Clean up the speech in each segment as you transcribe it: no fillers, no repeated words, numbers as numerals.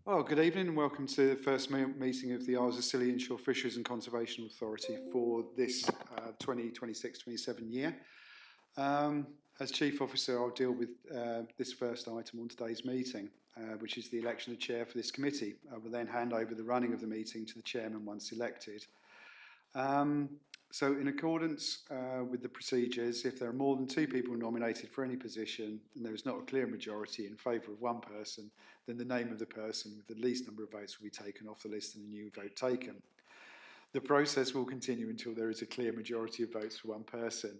Oh, good evening and welcome to the first meeting of the Isles of Scilly Inshore Fisheries and Conservation Authority for this 2026-27 year. As Chief Officer, I'll deal with this first item on today's meeting, which is the election of chair for this committee. I will then hand over the running of the meeting to the chairman once elected. So in accordance with the procedures, if there are more than two people nominated for any position and there is not a clear majority in favour of one person, then the name of the person with the least number of votes will be taken off the list and a new vote taken. The process will continue until there is a clear majority of votes for one person.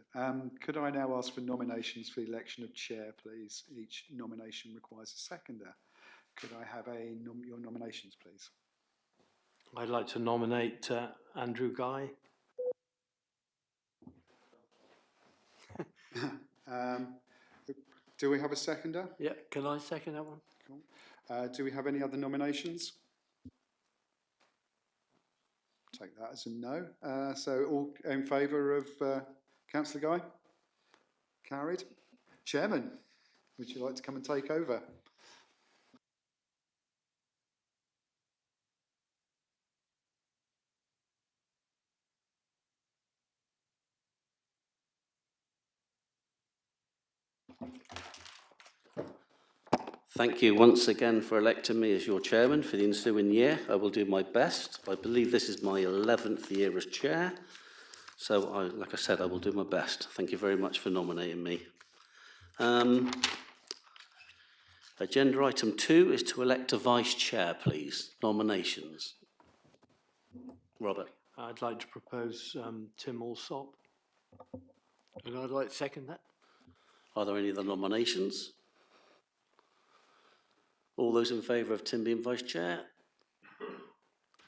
Could I now ask for nominations for the election of chair, please? Each nomination requires a seconder. Could I have your nominations, please? I'd like to nominate Andrew Guy. Do we have a seconder? Yeah, can I second that one? Cool. Do we have any other nominations? Take that as a no. So all in favour of Councillor Guy? Carried. Chairman, would you like to come and take over? Thank you once again for electing me as your chairman for the ensuing year. I will do my best. I believe this is my 11th year as chair. So, like I said, I will do my best. Thank you very much for nominating me. Agenda item 2 is to elect a vice chair, please. Nominations. Robert. I'd like to propose Tim Alsop. And I'd like to second that. Are there any other nominations? All those in favour of Tim being vice chair?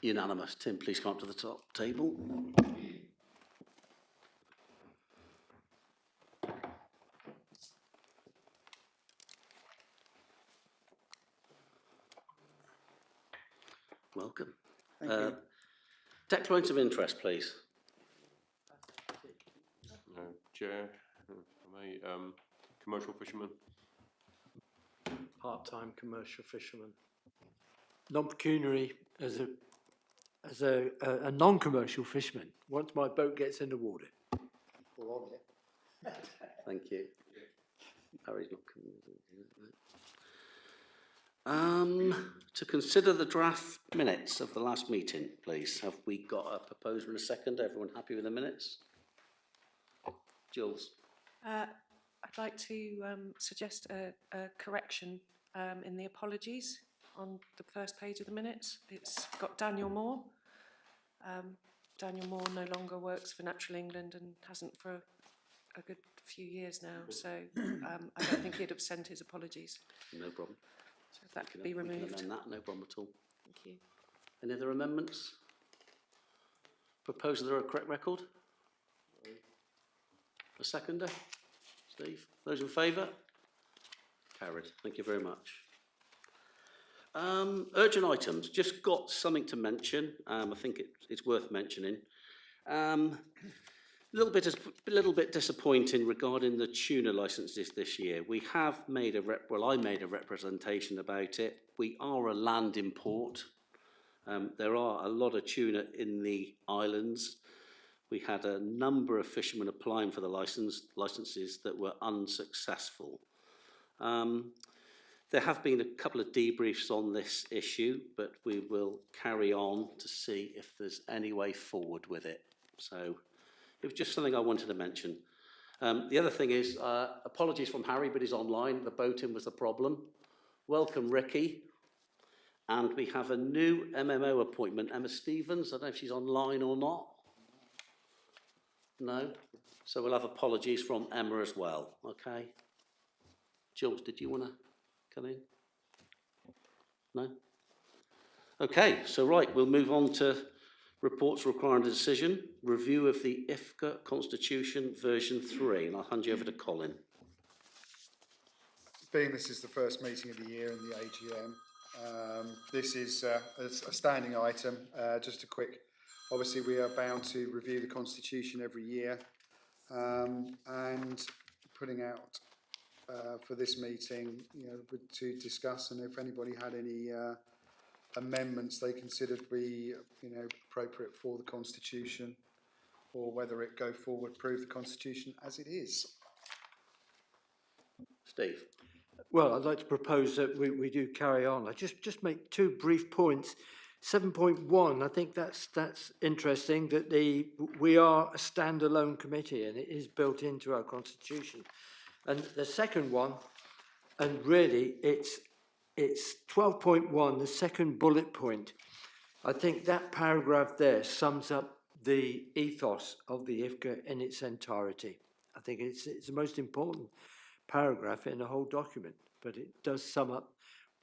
Unanimous. Tim, please come up to the top table. Welcome. Thank you. Declarations of interest, please. Chair, commercial fisherman. Part-time commercial fisherman. Non-pecuniary as a non-commercial fisherman. Once my boat gets in the water. Thank you. Harry's not coming. To consider the draft minutes of the last meeting, please. Have we got a proposer and a second? Everyone happy with the minutes? Jules? I'd like to suggest a correction in the apologies on the first page of the minutes. It's got Daniel Moore. Daniel Moore no longer works for Natural England and hasn't for a good few years now, so I don't think he'd have sent his apologies. No problem. So if that could be removed. We can amend that, no problem at all. Thank you. Any other amendments? Propose there a correct record? A seconder? Steve? Those in favour? Carried. Thank you very much. Urgent items. Just got something to mention. I think it's worth mentioning. A little bit disappointing regarding the tuna licences this year. We have made I made a representation about it. We are a land import. There are a lot of tuna in the islands. We had a number of fishermen applying for the licences that were unsuccessful. There have been a couple of debriefs on this issue, but we will carry on to see if there's any way forward with it. So it was just something I wanted to mention. The other thing is, apologies from Harry, but he's online. The boating was the problem. Welcome, Ricky. And we have a new MMO appointment, Emma Stevens. I don't know if she's online or not. No? So we'll have apologies from Emma as well, okay? Jules, did you want to come in? No? Okay, so right, we'll move on to reports requiring a decision, review of the IFCA Constitution version 3, and I'll hand you over to Colin. Being this is the first meeting of the year in the AGM, this is a standing item. Just a quick, obviously we are bound to review the Constitution every year, and putting out for this meeting, to discuss, and if anybody had any amendments they considered be, appropriate for the Constitution, or whether it go forward, prove the Constitution as it is. Steve? Well, I'd like to propose that we do carry on. I just make two brief points. 7.1, I think that's interesting that we are a standalone committee and it is built into our constitution. And the second one, and really it's 12.1, the second bullet point. I think that paragraph there sums up the ethos of the IFCA in its entirety. I think it's the most important paragraph in the whole document, but it does sum up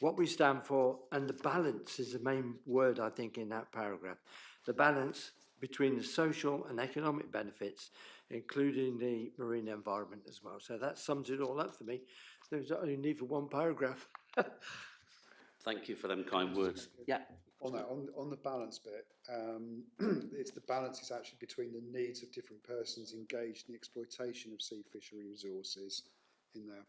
what we stand for, and the balance is the main word, I think, in that paragraph. The balance between the social and economic benefits, including the marine environment as well. So that sums it all up for me. There's only need for one paragraph. Thank you for them kind words. Yeah. On the balance bit, it's the balance is actually between the needs of different persons engaged in the exploitation of sea fishery resources in there,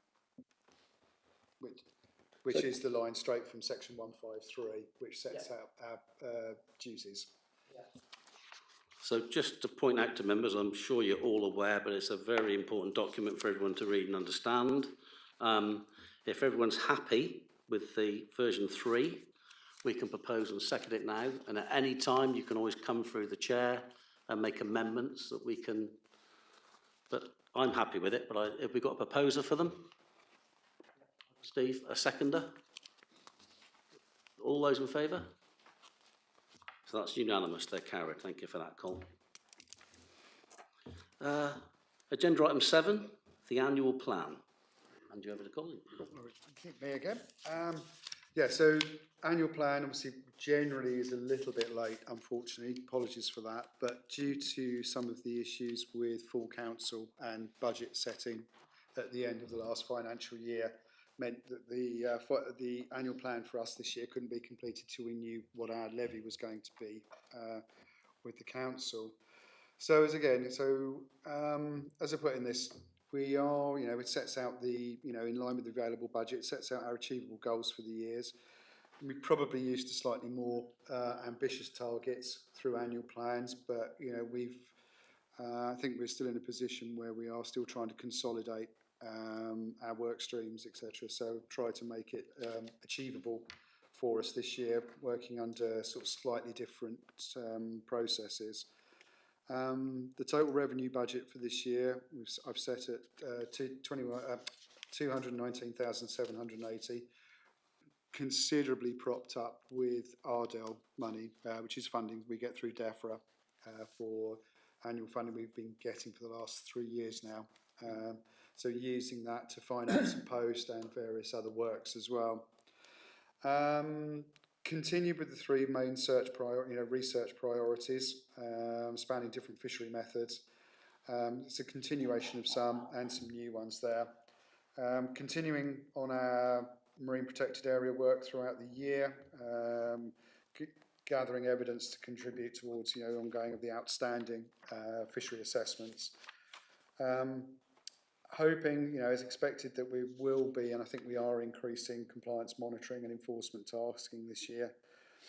which is the line straight from section 153, which sets out our duties. So just to point out to members, I'm sure you're all aware, but it's a very important document for everyone to read and understand. If everyone's happy with the version 3, we can propose and second it now, and at any time you can always come through the chair and make amendments that we can, but I'm happy with it. But have we got a proposer for them? Steve, a seconder? All those in favour? So that's unanimous, they're carried. Thank you for that, Colin. Agenda item 7, the annual plan. Hand you over to Colin. Me again. So annual plan obviously generally is a little bit late, unfortunately. Apologies for that. But due to some of the issues with full council and budget setting at the end of the last financial year, meant that the annual plan for us this year couldn't be completed till we knew what our levy was going to be with the council. So as I put in this, we are, it sets out the, in line with the available budget, sets out our achievable goals for the years. We probably used to slightly more ambitious targets through annual plans, but I think we're still in a position where we are still trying to consolidate our work streams, etc. So try to make it achievable for us this year, working under sort of slightly different processes. The total revenue budget for this year I've set at 219,780, considerably propped up with Ardell money, which is funding we get through DEFRA for annual funding we've been getting for the last 3 years now. So using that to finance and post and various other works as well. Continue with the 3 main research priorities, spanning different fishery methods. It's a continuation of some and some new ones there. Continuing on our marine protected area work throughout the year, gathering evidence to contribute towards ongoing of the outstanding fishery assessments. Hoping, as expected, that we will be, and I think we are increasing compliance monitoring and enforcement tasking this year.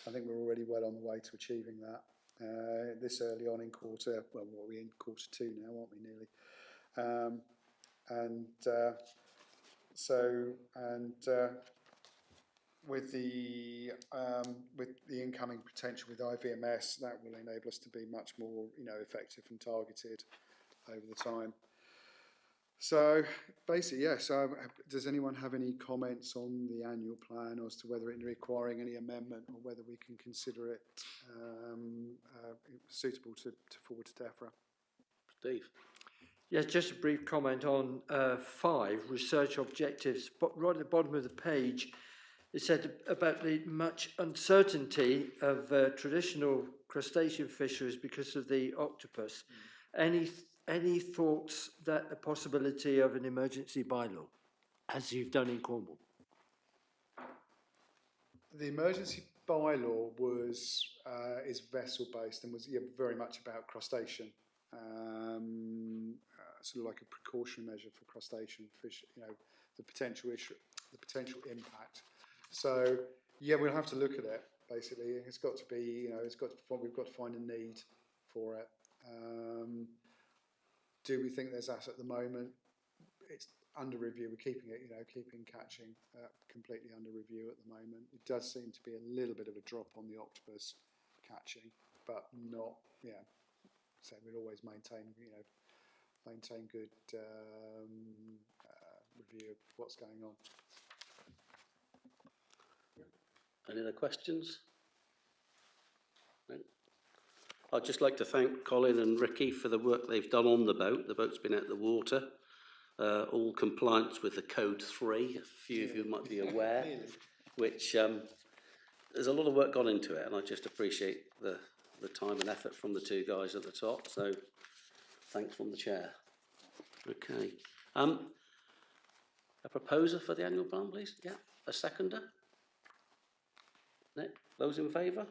I think we're already well on the way to achieving that. This early on in quarter, well, what are we in quarter 2 now, aren't we nearly? With the incoming potential with IVMS, that will enable us to be much more, effective and targeted over the time. So basically, So does anyone have any comments on the annual plan as to whether it's requiring any amendment or whether we can consider it suitable to forward to DEFRA? Steve? Yes, just a brief comment on 5, research objectives. But right at the bottom of the page, it said about the much uncertainty of traditional crustacean fisheries because of the octopus. Any thoughts that the possibility of an emergency bylaw, as you've done in Cornwall? The emergency bylaw is vessel based and was very much about crustacean, sort of like a precautionary measure for crustacean fish. The potential impact. So we'll have to look at it. basically. It's got to be, you know, we've got to find a need for it. Do we think there's that at the moment? It's under review. We're keeping it, you know, keeping catching completely under review at the moment. It does seem to be a little bit of a drop on the octopus catching, but not, yeah. So we'll always maintain, you know, good review of what's going on. Any other questions? No? I'd just like to thank Colin and Ricky for the work they've done on the boat. The boat's been out of the water, all compliance with the Code 3, a few of you might be aware, which there's a lot of work gone into it, and I just appreciate the time and effort from the two guys at the top, so thanks from the chair. Okay. A proposer for the annual plan, please? Yeah. A seconder? No? Those in favour?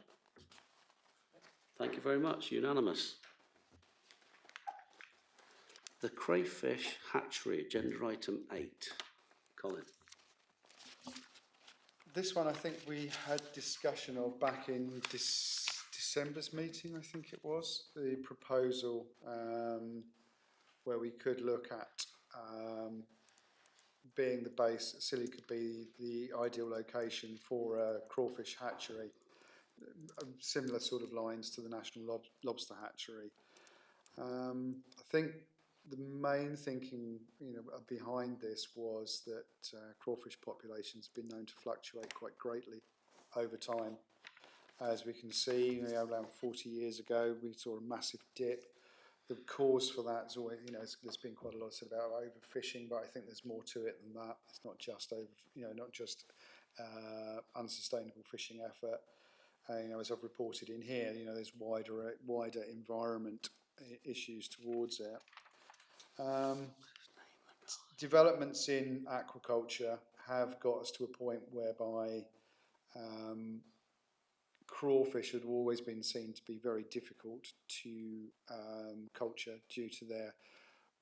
Thank you very much. Unanimous. The crayfish hatchery, agenda item 8. Colin. This one I think we had discussion of back in December's meeting, I think it was, the proposal where we could look at being the base. Scilly could be the ideal location for a crawfish hatchery, similar sort of lines to the National Lobster Hatchery. I think the main thinking, you know, behind this was that crawfish populations have been known to fluctuate quite greatly over time. As we can see, you know, around 40 years ago, we saw a massive dip. The cause for that is always, you know, there's been quite a lot said about overfishing, but I think there's more to it than that. It's not just not just unsustainable fishing effort. You know, as I've reported in here, you know, there's wider environment issues towards it. Developments in aquaculture have got us to a point whereby crawfish had always been seen to be very difficult to culture due to their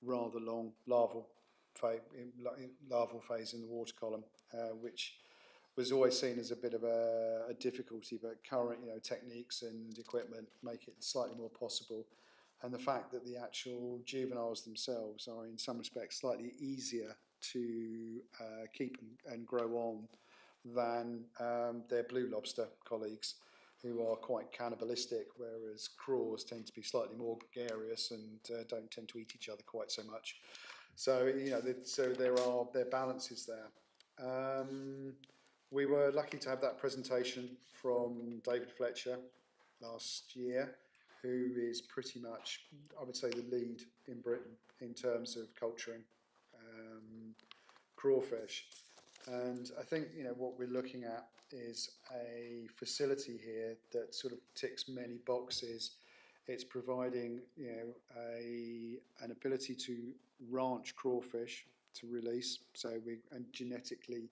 rather long larval phase in the water column, which was always seen as a bit of a difficulty, but current, you know, techniques and equipment make it slightly more possible. And the fact that the actual juveniles themselves are in some respects slightly easier to keep and grow on than their blue lobster colleagues, who are quite cannibalistic, whereas craws tend to be slightly more gregarious and don't tend to eat each other quite so much. So, you know, so there are balances there. We were lucky to have that presentation from David Fletcher last year, who is pretty much, I would say, the lead in Britain in terms of culturing crawfish. And I think, you know, what we're looking at is a facility here that sort of ticks many boxes. It's providing, you know, an ability to ranch crawfish to release, and genetically,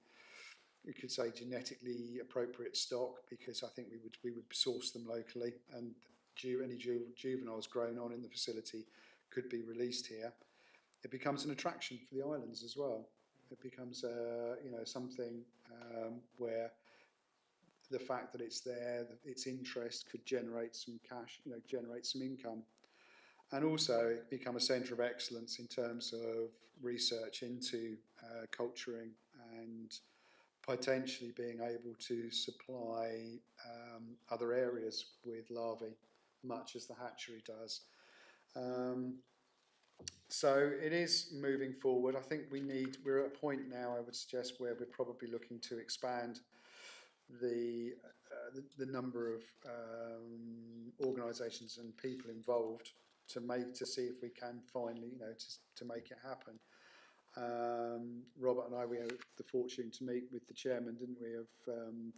you could say genetically appropriate stock, because I think we would source them locally, and any juveniles grown on in the facility could be released here. It becomes an attraction for the islands as well. It becomes you know, something where the fact that it's there, that its interest could generate some cash, you know, generate some income, and also become a centre of excellence in terms of research into culturing and potentially being able to supply other areas with larvae, much as the hatchery does. So it is moving forward. I think we're at a point now, I would suggest, where we're probably looking to expand the number of organisations and people involved to see if we can finally, you know, to make it happen. Robert and I, we had the fortune to meet with the chairman, didn't we, of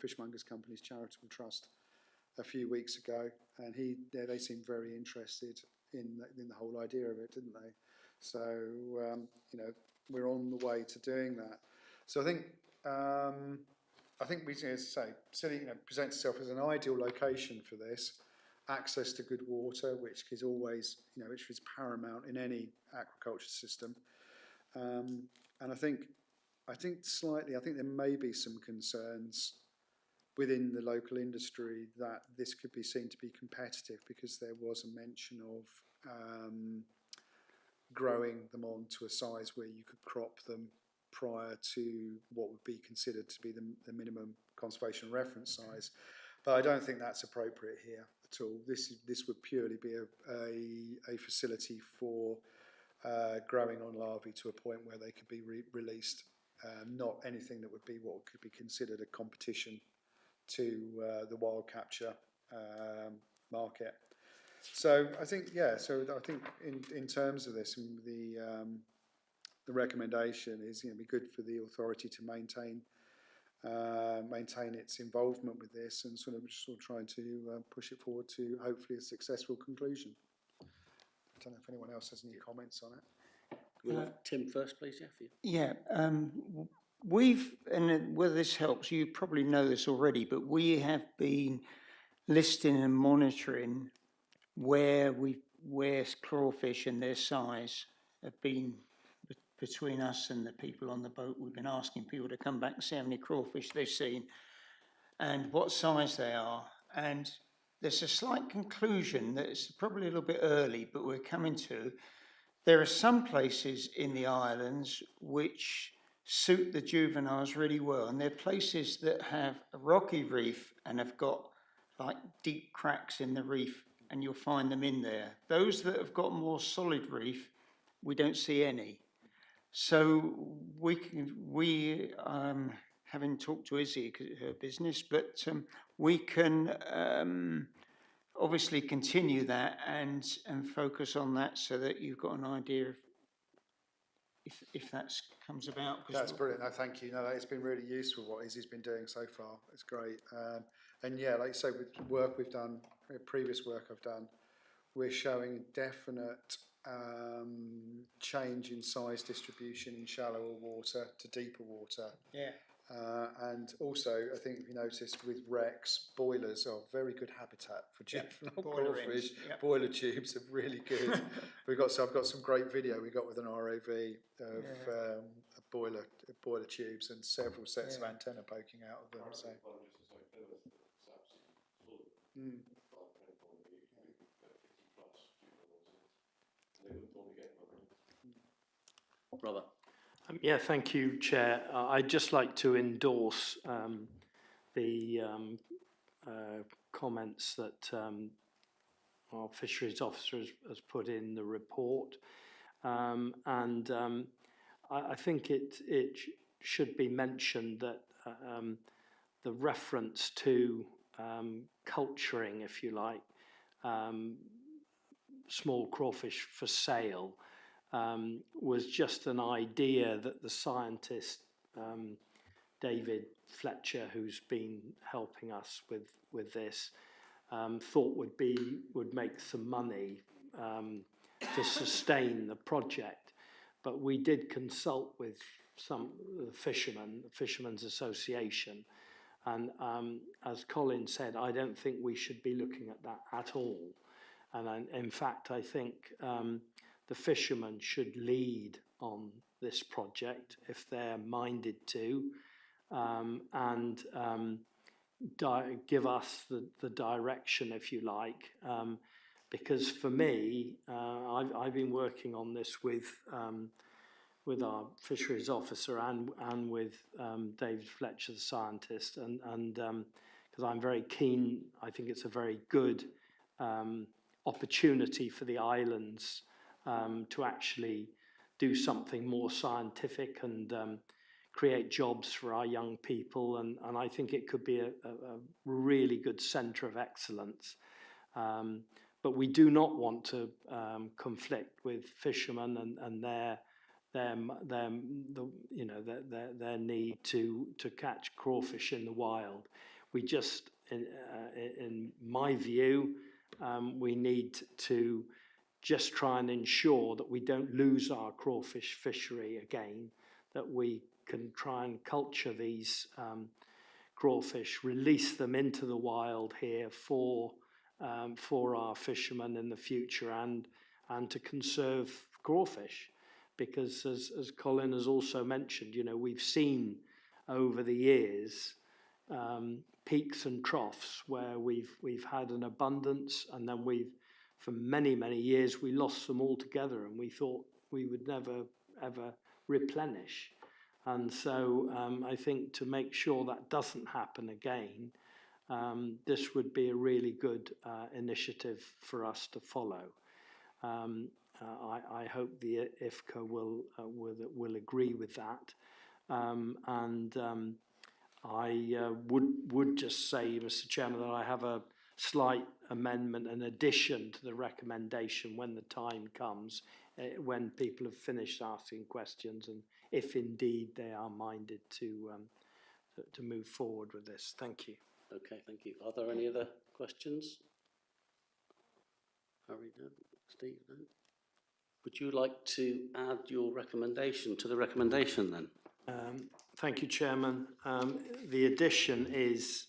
Fishmongers Companies Charitable Trust a few weeks ago, and they seemed very interested in the whole idea of it, didn't they? So you know, we're on the way to doing that. So I think we, as I say, Scilly, you know, presents itself as an ideal location for this. Access to good water, which is always, you know, which is paramount in any aquaculture system. And I think there may be some concerns within the local industry that this could be seen to be competitive, because there was a mention of growing them on to a size where you could crop them prior to what would be considered to be the minimum conservation reference size. But I don't think that's appropriate here at all. This would purely be a facility for growing on larvae to a point where they could be released, not anything that would be what could be considered a competition to the wild capture market. So I think, yeah, so I think in terms of this, the recommendation is, you know, be good for the authority to maintain its involvement with this, and sort of trying to push it forward to hopefully a successful conclusion. I don't know if anyone else has any comments on it. We'll have Tim first, please, Jeff. Yeah, and whether this helps, you probably know this already, but we have been listing and monitoring where crawfish and their size have been between us and the people on the boat. We've been asking people to come back and see how many crawfish they've seen and what size they are. And there's a slight conclusion that it's probably a little bit early, but we're coming to. There are some places in the islands which suit the juveniles really well, and they're places that have a rocky reef and have got like deep cracks in the reef, and you'll find them in there. Those that have got more solid reef, we don't see any. So having talked to Izzy, her business, but we can obviously continue that and focus on that, so that you've got an idea of if that comes about. That's brilliant. No, thank you. No, it's been really useful what Izzy's been doing so far. It's great. And yeah, like you say, with work we've done, previous work I've done, we're showing definite change in size distribution in shallower water to deeper water. Yeah. And also, I think if you noticed with wrecks, boilers are very good habitat for juvenile crawfish. Boiler tubes are really good. I've got some great video we got with an ROV of boiler tubes and several sets of antenna poking out of them. So. Robert. Yeah, thank you, Chair. I'd just like to endorse the comments that our Fisheries Officer has put in the report. I think it should be mentioned that the reference to culturing, if you like, small crawfish for sale was just an idea that the scientist David Fletcher, who's been helping us with this, thought would make some money to sustain the project. But we did consult with some fishermen, the Fishermen's Association, and as Colin said, I don't think we should be looking at that at all. And in fact, I think the fishermen should lead on this project if they're minded to, and give us the direction, if you like. Because for me, I've been working on this with our Fisheries Officer and with David Fletcher, the scientist, and because I'm very keen, I think it's a very good opportunity for the islands to actually do something more scientific and create jobs for our young people, and I think it could be a really good centre of excellence. But we do not want to conflict with fishermen and their need to catch crawfish in the wild. We just, in my view, we need to just try and ensure that we don't lose our crawfish fishery again, that we can try and culture these crawfish, release them into the wild here for our fishermen in the future, and to conserve crawfish. Because as Colin has also mentioned, we've seen over the years, peaks and troughs where we've had an abundance, and then for many years we lost them altogether, and we thought we would never ever replenish. And so I think to make sure that doesn't happen again, this would be a really good initiative for us to follow. I hope the IFCA will agree with that. I would just say, Mr. Chairman, that I have a slight amendment, an addition to the recommendation when the time comes, when people have finished asking questions, and if indeed they are minded to move forward with this. Thank you. Okay, thank you. Are there any other questions? Harry, no? Steve, no? Would you like to add your recommendation to the recommendation then? Thank you, Chairman. The addition is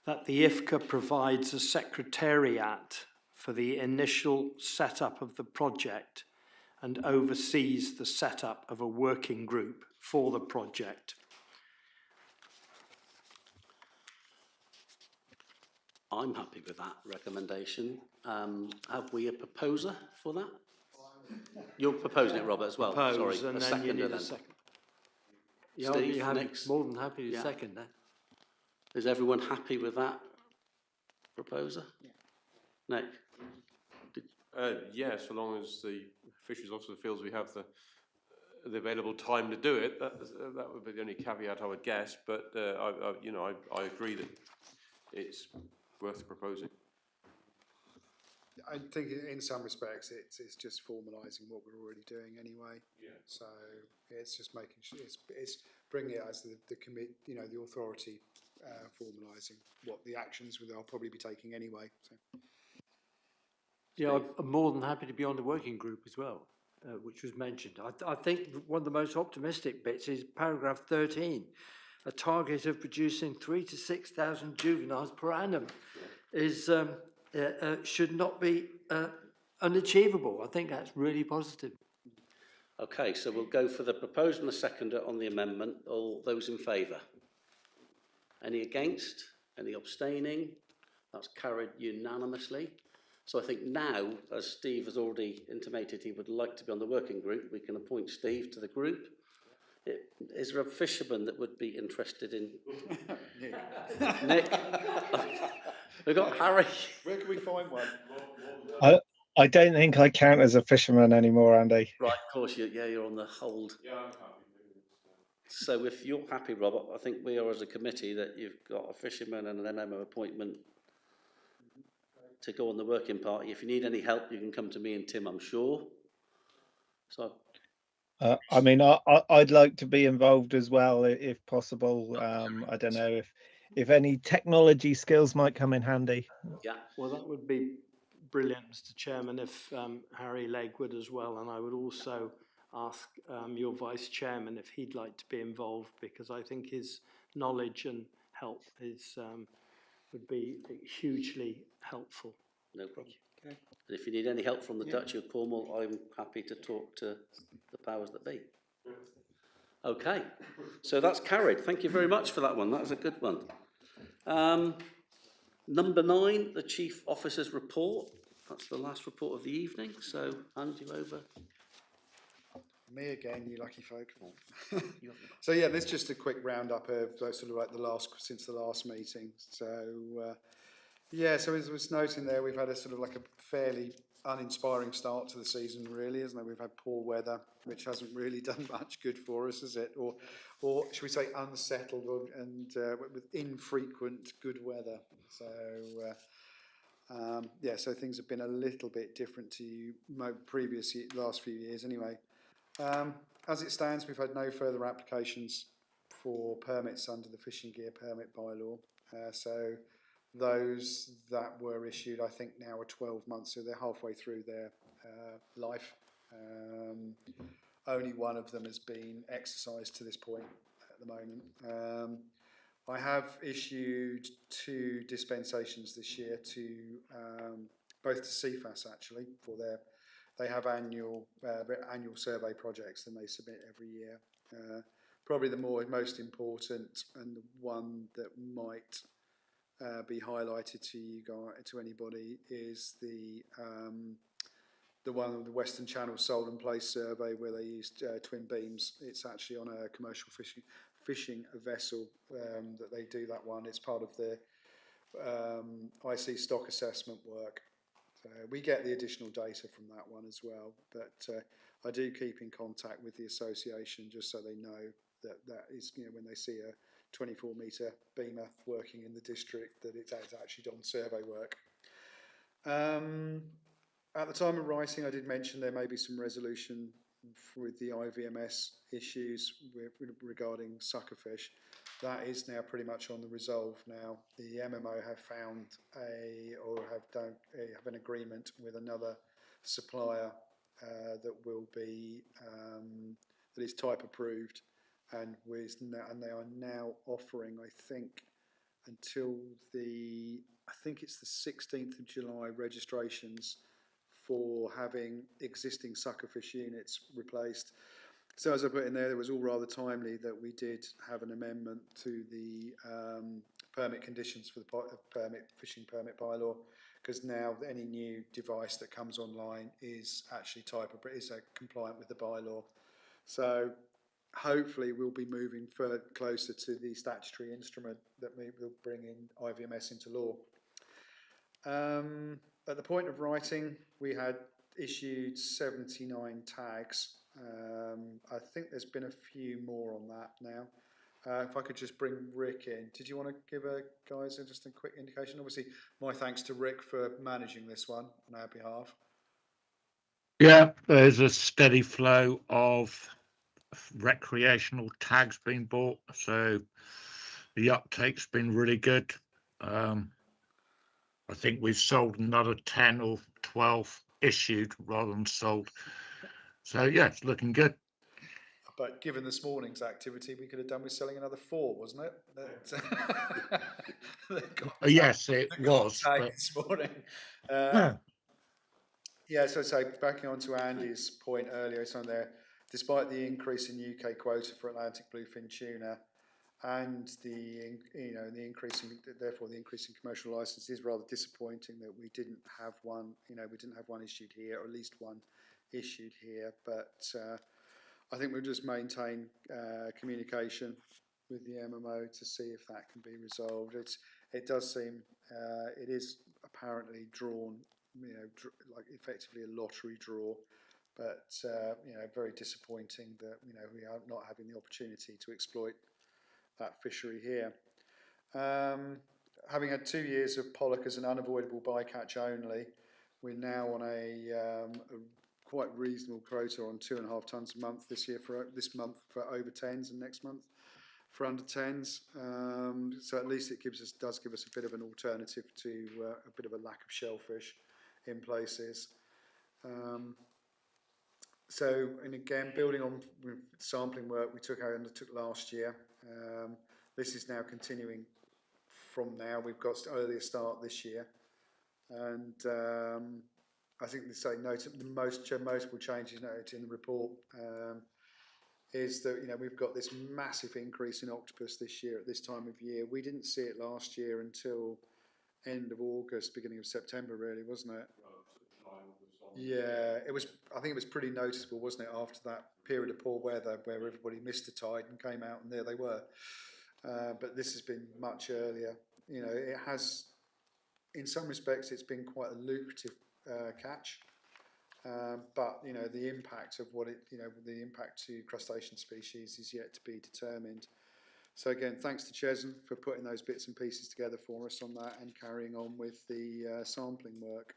that the IFCA provides a secretariat for the initial setup of the project and oversees the setup of a working group for the project. I'm happy with that recommendation. Have we a proposer for that? You're proposing it, Robert, as well. Propose, Sorry, and a then seconder you need then. a second. Steve, You're next. more than happy to Yeah. second that. Is everyone happy with that proposer? Yeah. Nick? Yeah, so long as the fisheries officer feels we have the available time to do it, that would be the only caveat I would guess. But I agree that it's worth proposing. I think in some respects it's just formalising what we're already doing anyway. Yeah. So it's just making sure it's bringing it as the commit, the authority formalising what the actions they'll probably be taking anyway. So. Yeah, I'm more than happy to be on the working group as well, which was mentioned. I think one of the most optimistic bits is paragraph 13, a target of producing 3,000 to 6,000 juveniles per annum is should not be unachievable. I think that's really positive. Okay, so we'll go for the proposal and the seconder on the amendment. All those in favour? Any against? Any abstaining? That's carried unanimously. So I think now, as Steve has already intimated he would like to be on the working group, we can appoint Steve to the group. Is there a fisherman that would be interested in? Nick? We've got Harry. Where can we find one? I don't think I count as a fisherman anymore, Andy. Right, of course, you're on the hold. Yeah, I'm happy. So if you're happy, Robert, I think we are as a committee that you've got a fisherman and an MMO appointment to go on the working party. If you need any help, you can come to me and Tim, I'm sure. So I mean, I'd like to be involved as well, if possible. I don't know if any technology skills might come in handy. yeah, Well, that would be brilliant, Mr. Chairman, if Harry Legg would as well. And I would also ask your Vice Chairman if he'd like to be involved, because I think his knowledge and help would be hugely helpful. no problem. Okay. And if you need any help from the Duchy of Cornwall, I'm happy to talk to the powers that be. Okay, so that's carried. Thank you very much for that one. That was a good one. Number 9, the Chief Officer's report. That's the last report of the evening, so hand you over. Me again, you lucky folk. So yeah, this is just a quick roundup of sort of like since the last meeting. So yeah, so as was noting there, we've had a sort of like a fairly uninspiring start to the season, really, isn't it? We've had poor weather, which hasn't really done much good for us, has it? Or should we say unsettled and with infrequent good weather. So yeah, so things have been a little bit different to last few years anyway. As it stands, we've had no further applications for permits under the fishing gear permit bylaw. So those that were issued, I think now are 12 months, so they're halfway through their life. Only one of them has been exercised to this point at the moment. I have issued 2 dispensations this year to both to CFAS actually for they have annual survey projects that they submit every year. probably the most important and the one that might be highlighted to you guys, to anybody, is the one with the Western Channel Sold and Place survey where they used twin beams. It's actually on a commercial fishing vessel that they do that one. It's part of the IC stock assessment work. So we get the additional data from that one as well, but I do keep in contact with the association just so they know that is, when they see a 24-metre beamer working in the district, that it's actually done survey work. At the time of writing, I did mention there may be some resolution with the IVMS issues regarding suckerfish. That is now pretty much on the resolve now. The MMO have found have an agreement with another supplier that will be that is type approved, and they are now offering, I think, until I think it's the 16th of July registrations for having existing suckerfish units replaced. So as I put in there, it was all rather timely that we did have an amendment to the permit conditions for the fishing permit bylaw, because now any new device that comes online is actually compliant with the bylaw. So hopefully we'll be moving closer to the statutory instrument that will bring in IVMS into law. At the point of writing, we had issued 79 tags. I think there's been a few more on that now. If I could just bring Rick in. Did you want to give guys just a quick indication? Obviously, my thanks to Rick for managing this one on our behalf. Yeah, there's a steady flow of recreational tags being bought, so the uptake's been really good. I think we've sold another 10 or 12 issued rather than sold. So yeah, it's looking good. But given this morning's activity, we could have done with selling another 4, wasn't it? Yes, it was. But this morning. Yeah, so backing on to Andy's point earlier, it's on there. Despite the increase in UK quota for Atlantic bluefin tuna, and the increase in commercial license is rather disappointing that we didn't have one. We didn't have one issued here, or at least one issued here. But I think we'll just maintain communication with the MMO to see if that can be resolved. It does seem it is apparently drawn, like effectively a lottery draw. But very disappointing that we are not having the opportunity to exploit that fishery here. Having had 2 years of pollock as an unavoidable bycatch only, we're now on a quite reasonable quota on 2.5 tonnes a month this month for over 10s, and next month for under 10s. So at least it does give us a bit of an alternative to a bit of a lack of shellfish in places. So, and again, building on sampling work we undertook last year, this is now continuing from now. We've got earlier start this year, and I think the most notable changes noted in the report is that we've got this massive increase in octopus this year at this time of year. We didn't see it last year until end of August, beginning of September, really, wasn't it? Yeah, it was. I think it was pretty noticeable, wasn't it, after that period of poor weather where everybody missed the tide and came out, and there they were. But this has been much earlier. It has, in some respects, it's been quite a lucrative catch. But the impact of the impact to crustacean species is yet to be determined. So again, thanks to Chesn for putting those bits and pieces together for us on that and carrying on with the sampling work.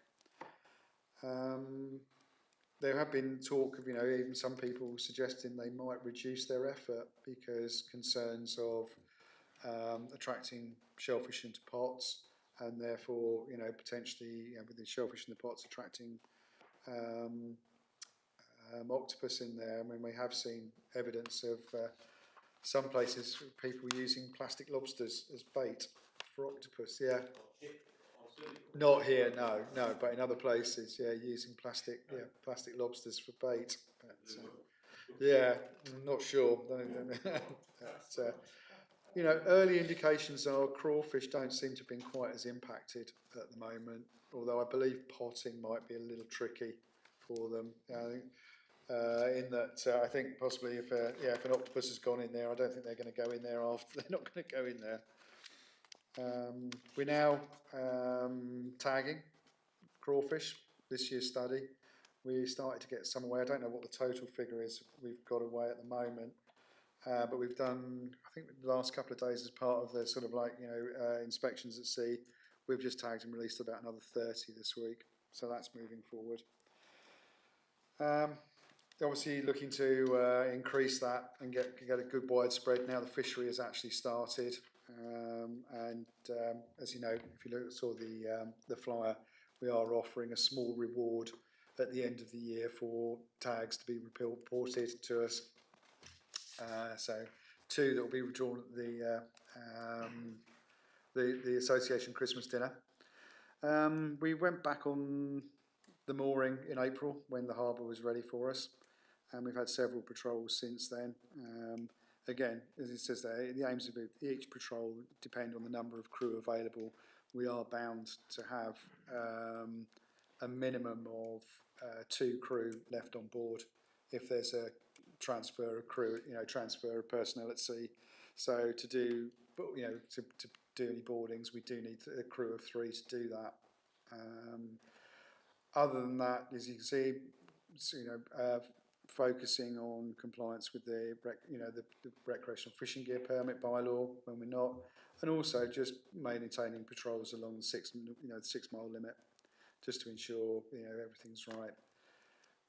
There have been talk of, even some people suggesting they might reduce their effort because concerns of attracting shellfish into pots, and therefore, potentially, with the shellfish in the pots attracting octopus in there. I mean, we have seen evidence of some places people using plastic lobsters as bait for octopus. Yeah. Not here, no, but in other places, yeah, using plastic lobsters for bait. But, Yeah, I'm not sure. That's, you know, early indications are crawfish don't seem to have been quite as impacted at the moment, although I believe potting might be a little tricky for them. In that I think possibly if an octopus has gone in there, I don't think they're going to go in there after. They're not going to go in there. We're now tagging crawfish this year's study. We started to get some away. I don't know what the total figure is we've got away at the moment, but we've done, I think the last couple of days as part of the sort of like, inspections at sea, we've just tagged and released about another 30 this week. So that's moving forward. Obviously looking to increase that and get a good widespread. Now the fishery has actually started, and as you know, if you saw the flyer, we are offering a small reward at the end of the year for tags to be reported to us. So 2 that will be withdrawn at the association Christmas dinner. We went back on the mooring in April when the harbour was ready for us, and we've had several patrols since then. Again, as it says there, the aims of each patrol depend on the number of crew available. We are bound to have a minimum of 2 crew left on board if there's a transfer of crew, transfer of personnel at sea. So to do, to do any boardings, we do need a crew of 3 to do that. Other than that, as you can see, focusing on compliance with the recreational fishing gear permit bylaw when we're not, and also just maintaining patrols along the 6 mile limit, just to ensure everything's right.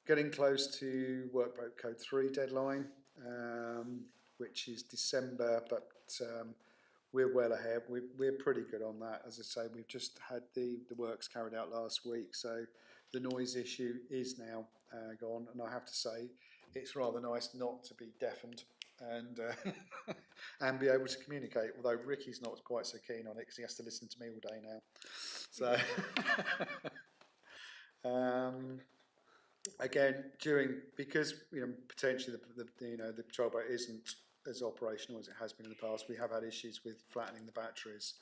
Getting close to Workboat Code 3 deadline, which is December, but we're well ahead. We're pretty good on that. As I say, we've just had the works carried out last week, so the noise issue is now gone, and I have to say it's rather nice not to be deafened and and be able to communicate, although Ricky's not quite so keen on it because he has to listen to me all day now. So again, because potentially the patrol boat isn't as operational as it has been in the past, we have had issues with flattening the batteries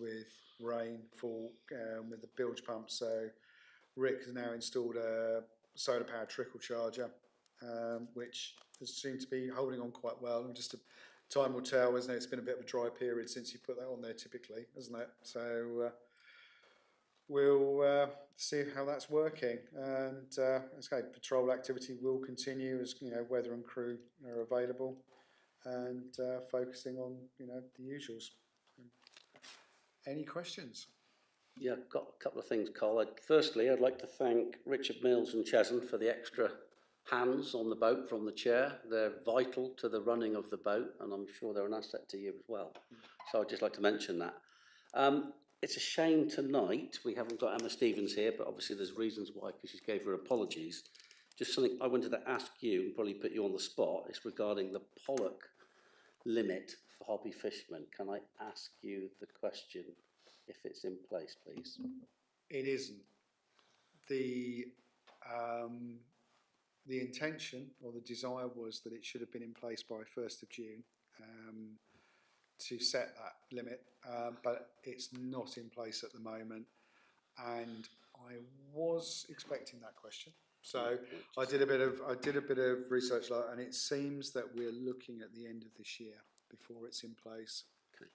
with rainfall, with the bilge pump. So Rick has now installed a solar powered trickle charger, which has seemed to be holding on quite well. And just time will tell, isn't it? It's been a bit of a dry period since you put that on there typically, isn't it? So we'll see how that's working, and okay, patrol activity will continue as weather and crew are available, and focusing on the usuals. Any questions? Yeah, I've got a couple of things, Carl. Firstly, I'd like to thank Richard Mills and Cheshunt for the extra hands on the boat from the chair. They're vital to the running of the boat, and I'm sure they're an asset to you as well. So I'd just like to mention that. It's a shame tonight we haven't got Emma Stevens here, but obviously there's reasons why, because she gave her apologies. Just something I wanted to ask you, and probably put you on the spot, is regarding the pollock limit for hobby fishermen. Can I ask you the question if it's in place, please? It isn't. The intention or the desire was that it should have been in place by 1st of June to set that limit, but it's not in place at the moment, and I was expecting that question. So I did a bit of research, and it seems that we're looking at the end of this year before it's in place. Okay.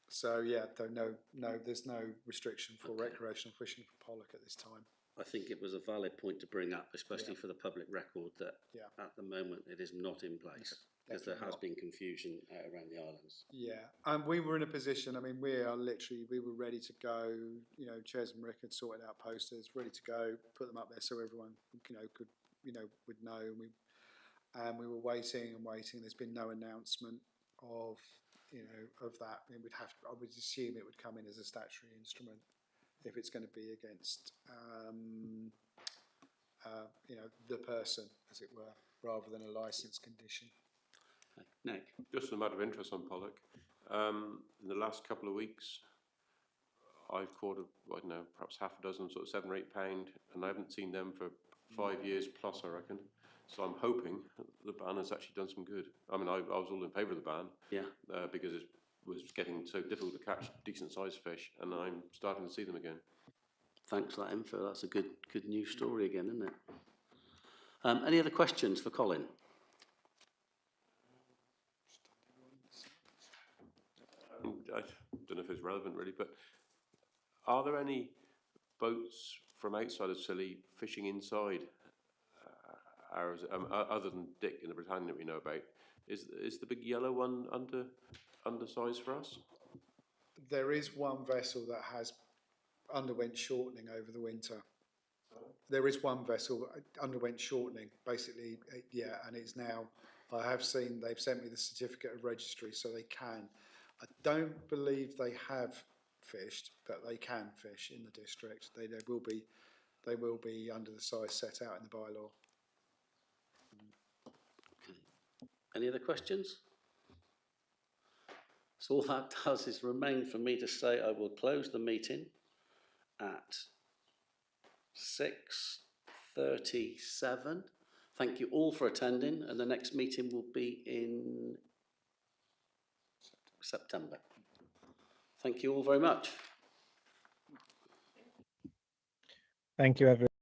So yeah, there's no restriction for recreational fishing for pollock at this time. I think it was a valid point to bring up, especially for the public record, that at the moment it is not in place, because there has been confusion around the islands. Yeah, and we were in a position, I mean, we were ready to go, Ches and Rick had sorted out posters, ready to go, put them up there so everyone, could, would know, and we were waiting and waiting. There's been no announcement of, of that. I would assume it would come in as a statutory instrument if it's going to be against, the person, as it were, rather than a licence condition. Okay. Nick? Just a matter of interest on pollock. In the last couple of weeks, I've caught, I don't know, perhaps half a dozen, sort of £7 or £8, and I haven't seen them for 5 years plus, I reckon. So I'm hoping the ban has actually done some good. I mean, I was all in favour of the ban. Yeah. Because it was getting so difficult to catch decent sized fish, and I'm starting to see them again. Thanks for that info. That's a good news story again, isn't it? Any other questions for Colin? I don't know if it's relevant really, but are there any boats from outside of Scilly fishing inside ours, other than Dick in the Britannia that we know about? Is the big yellow one undersized for us? There is one vessel that has underwent shortening over the winter. There is one vessel that underwent shortening, basically, yeah, and it's now, I have seen, they've sent me the certificate of registry, so they can. I don't believe they have fished, but they can fish in the district. They will be under the size set out in the bylaw. Okay. Any other questions? So all that does is remain for me to say I will close the meeting at 6:37. Thank you all for attending, and the next meeting will be in September. Thank you all very much. Thank you, everyone.